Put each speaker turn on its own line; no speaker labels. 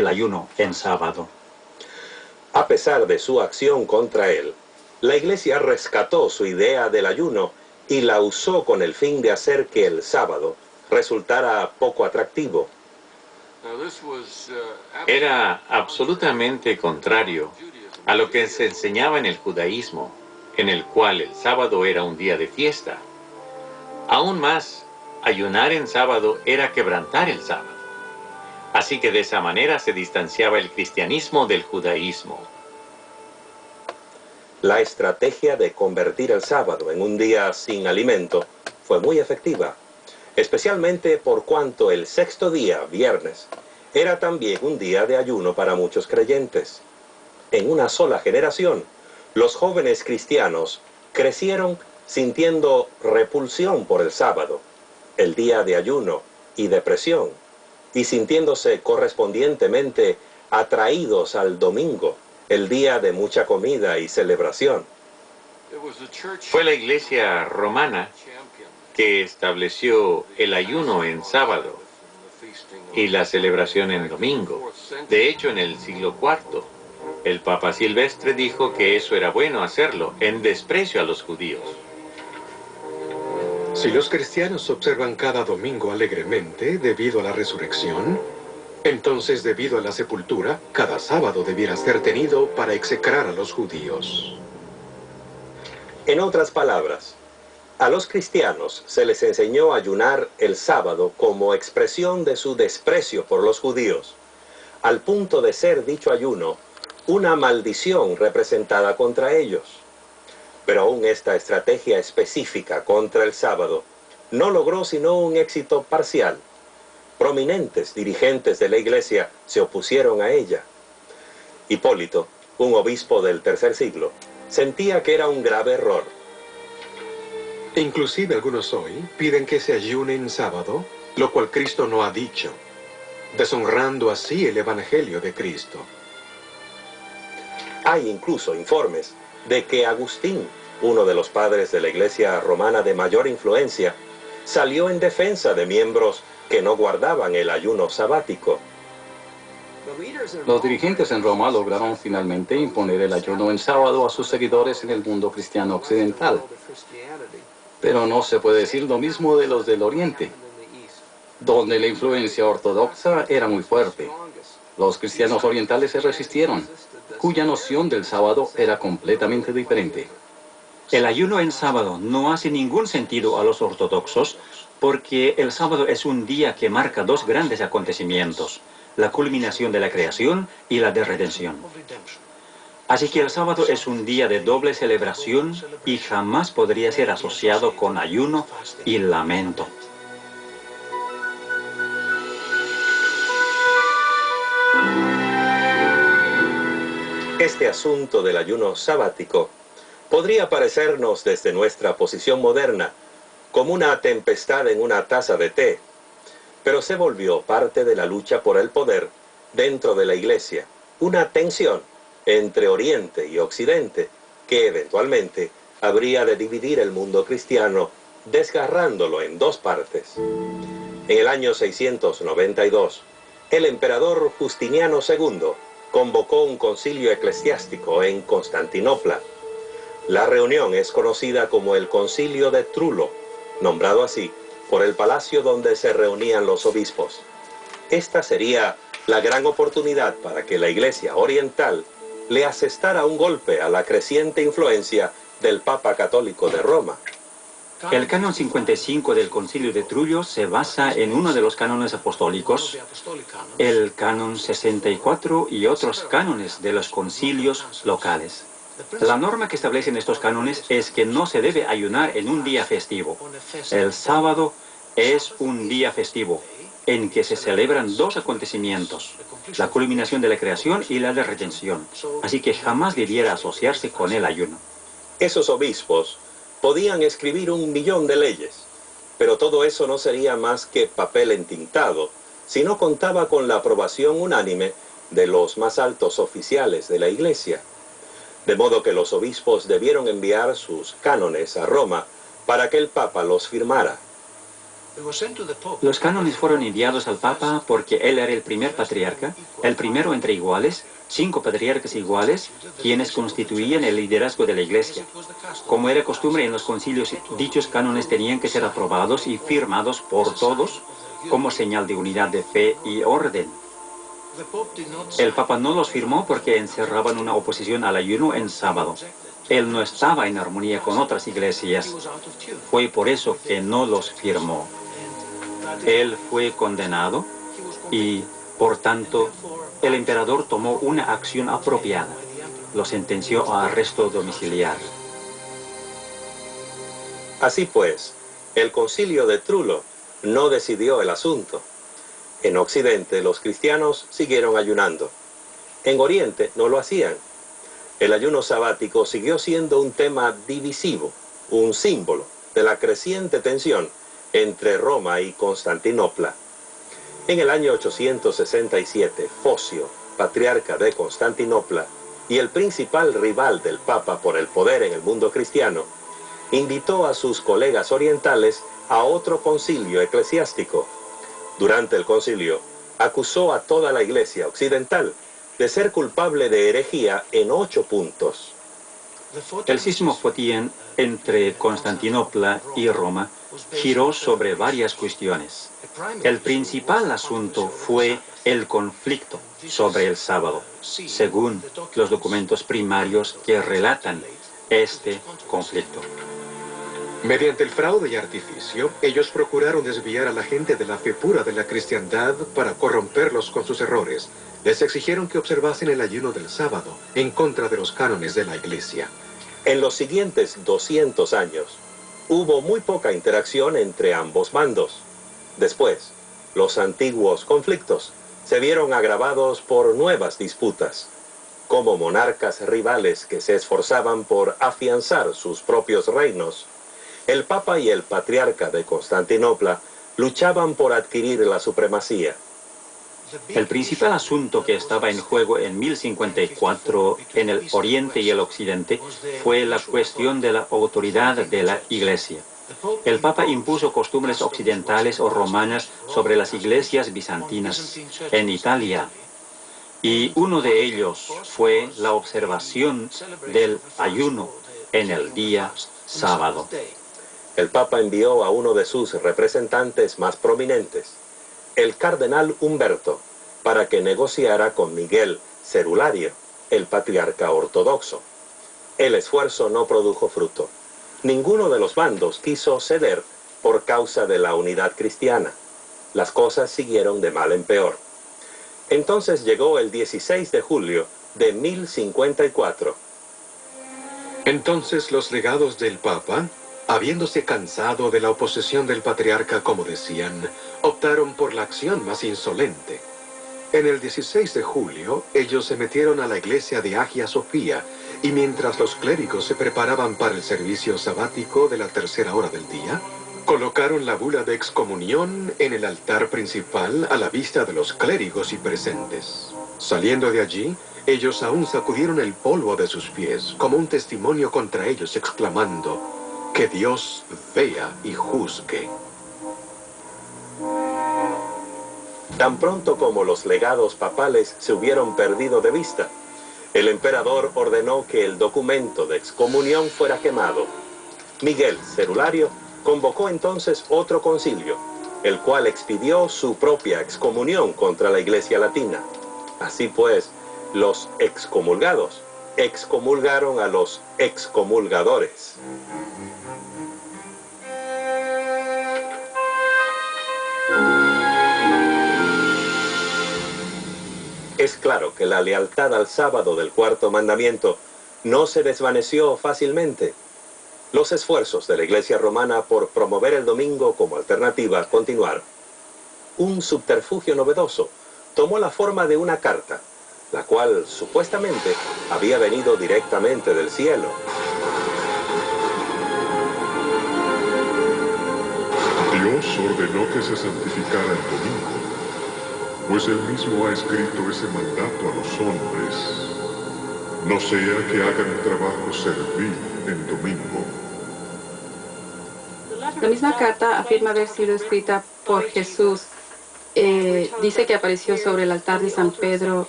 el ayuno en sábado.
A pesar de su acción contra él, la Iglesia rescató su idea del ayuno y la usó con el fin de hacer que el sábado resultara poco atractivo.
Era absolutamente contrario a lo que se enseñaba en el judaísmo, en el cual el sábado era un día de fiesta. Aún más, ayunar en sábado era quebrantar el sábado. Así que de esa manera se distanciaba el cristianismo del judaísmo.
La estrategia de convertir el sábado en un día sin alimento fue muy efectiva, especialmente por cuanto el sexto día, viernes, era también un día de ayuno para muchos creyentes. En una sola generación, los jóvenes cristianos crecieron sintiendo repulsión por el sábado, el día de ayuno y depresión, y sintiéndose correspondientemente atraídos al domingo, el día de mucha comida y celebración.
Fue la Iglesia romana que estableció el ayuno en sábado y la celebración en domingo. De hecho, en el siglo IV, el Papa Silvestre dijo que eso era bueno hacerlo, en desprecio a los judíos.
Si los cristianos observan cada domingo alegremente debido a la resurrección, entonces debido a la sepultura, cada sábado debiera ser tenido para execrar a los judíos.
En otras palabras, a los cristianos se les enseñó a ayunar el sábado como expresión de su desprecio por los judíos, al punto de ser dicho ayuno una maldición representada contra ellos. Pero aún esta estrategia específica contra el sábado no logró sino un éxito parcial. Prominentes dirigentes de la Iglesia se opusieron a ella. Hipólito, un obispo del tercer siglo, sentía que era un grave error.
Inclusive algunos hoy piden que se ayune en sábado, lo cual Cristo no ha dicho, deshonrando así el Evangelio de Cristo.
Hay incluso informes de que Agustín, uno de los padres de la Iglesia romana de mayor influencia, salió en defensa de miembros que no guardaban el ayuno sabático.
Los dirigentes en Roma lograron finalmente imponer el ayuno en sábado a sus seguidores en el mundo cristiano occidental. Pero no se puede decir lo mismo de los del Oriente, donde la influencia ortodoxa era muy fuerte. Los cristianos orientales se resistieron, cuya noción del sábado era completamente diferente.
El ayuno en sábado no hace ningún sentido a los ortodoxos porque el sábado es un día que marca dos grandes acontecimientos, la culminación de la creación y la de redención. Así que el sábado es un día de doble celebración y jamás podría ser asociado con ayuno y lamento.
Este asunto del ayuno sabático podría parecernos desde nuestra posición moderna como una tempestad en una taza de té, pero se volvió parte de la lucha por el poder dentro de la Iglesia, una tensión entre Oriente y Occidente que eventualmente habría de dividir el mundo cristiano, desgarrándolo en dos partes. En el año 692, el emperador Justiniano II convocó un concilio eclesiástico en Constantinopla. La reunión es conocida como el Concilio de Trullo, nombrado así por el palacio donde se reunían los obispos. Esta sería la gran oportunidad para que la Iglesia oriental le asestara un golpe a la creciente influencia del Papa Católico de Roma.
El canon 55 del Concilio de Trullo se basa en uno de los cánones apostólicos, el canon 64 y otros cánones de los concilios locales. La norma que establecen estos cánones es que no se debe ayunar en un día festivo. El sábado es un día festivo en que se celebran dos acontecimientos, la culminación de la creación y la de redención. Así que jamás debiera asociarse con el ayuno.
Esos obispos podían escribir 1.000.000 de leyes, pero todo eso no sería más que papel entintado si no contaba con la aprobación unánime de los más altos oficiales de la Iglesia. De modo que los obispos debieron enviar sus cánones a Roma para que el Papa los firmara.
Los cánones fueron enviados al Papa porque él era el primer patriarca, el primero entre iguales, 5 patriarcas iguales, quienes constituían el liderazgo de la Iglesia. Como era costumbre en los concilios, dichos cánones tenían que ser aprobados y firmados por todos como señal de unidad de fe y orden. El Papa no los firmó porque encerraban una oposición al ayuno en sábado. Él no estaba en armonía con otras iglesias. Fue por eso que no los firmó. Él fue condenado y, por tanto, el emperador tomó una acción apropiada. Lo sentenció a arresto domiciliar.
Así pues, el concilio de Trullo no decidió el asunto. En Occidente, los cristianos siguieron ayunando. En Oriente no lo hacían. El ayuno sabático siguió siendo un tema divisivo, un símbolo de la creciente tensión entre Roma y Constantinopla. En el año 867, Focio, patriarca de Constantinopla y el principal rival del Papa por el poder en el mundo cristiano, invitó a sus colegas orientales a otro concilio eclesiástico. Durante el concilio, acusó a toda la Iglesia occidental de ser culpable de herejía en 8 puntos.
El cisma Fotien entre Constantinopla y Roma giró sobre varias cuestiones. El principal asunto fue el conflicto sobre el sábado, según los documentos primarios que relatan este conflicto.
Mediante el fraude y artificio, ellos procuraron desviar a la gente de la fe pura de la cristiandad para corromperlos con sus errores. Les exigieron que observasen el ayuno del sábado en contra de los cánones de la Iglesia.
En los siguientes 200 años, hubo muy poca interacción entre ambos bandos. Después, los antiguos conflictos se vieron agravados por nuevas disputas, como monarcas rivales que se esforzaban por afianzar sus propios reinos. El Papa y el Patriarca de Constantinopla luchaban por adquirir la supremacía.
El principal asunto que estaba en juego en 1054 en el Oriente y el Occidente fue la cuestión de la autoridad de la Iglesia. El Papa impuso costumbres occidentales o romanas sobre las iglesias bizantinas en Italia. Y uno de ellos fue la observación del ayuno en el día sábado.
El Papa envió a uno de sus representantes más prominentes, el cardenal Humberto, para que negociara con Miguel Cerulario, el patriarca ortodoxo. El esfuerzo no produjo fruto. Ninguno de los bandos quiso ceder por causa de la unidad cristiana. Las cosas siguieron de mal en peor. Entonces llegó el 16 de julio de 1054.
Entonces los legados del Papa, habiéndose cansado de la oposición del patriarca, como decían, optaron por la acción más insolente. En el 16 de julio, ellos se metieron a la iglesia de Hagia Sofía, y mientras los clérigos se preparaban para el servicio sabático de la 3.ª hora del día, colocaron la bula de excomunión en el altar principal a la vista de los clérigos y presentes. Saliendo de allí, ellos aún sacudieron el polvo de sus pies, como un testimonio contra ellos, exclamando: «Que Dios vea y juzgue».
Tan pronto como los legados papales se hubieron perdido de vista, el emperador ordenó que el documento de excomunión fuera quemado. Miguel Cerulario convocó entonces otro concilio, el cual expidió su propia excomunión contra la Iglesia Latina. Así pues, los excomulgados excomulgaron a los excomulgadores. Es claro que la lealtad al sábado del cuarto mandamiento no se desvaneció fácilmente. Los esfuerzos de la Iglesia romana por promover el domingo como alternativa continuaron. Un subterfugio novedoso tomó la forma de una carta, la cual supuestamente había venido directamente del cielo.
Dios ordenó que se santificara el domingo, pues él mismo ha escrito ese mandato a los hombres: no sea que hagan trabajo servil en domingo.
La misma carta afirma haber sido escrita por Jesús. Dice que apareció sobre el altar de San Pedro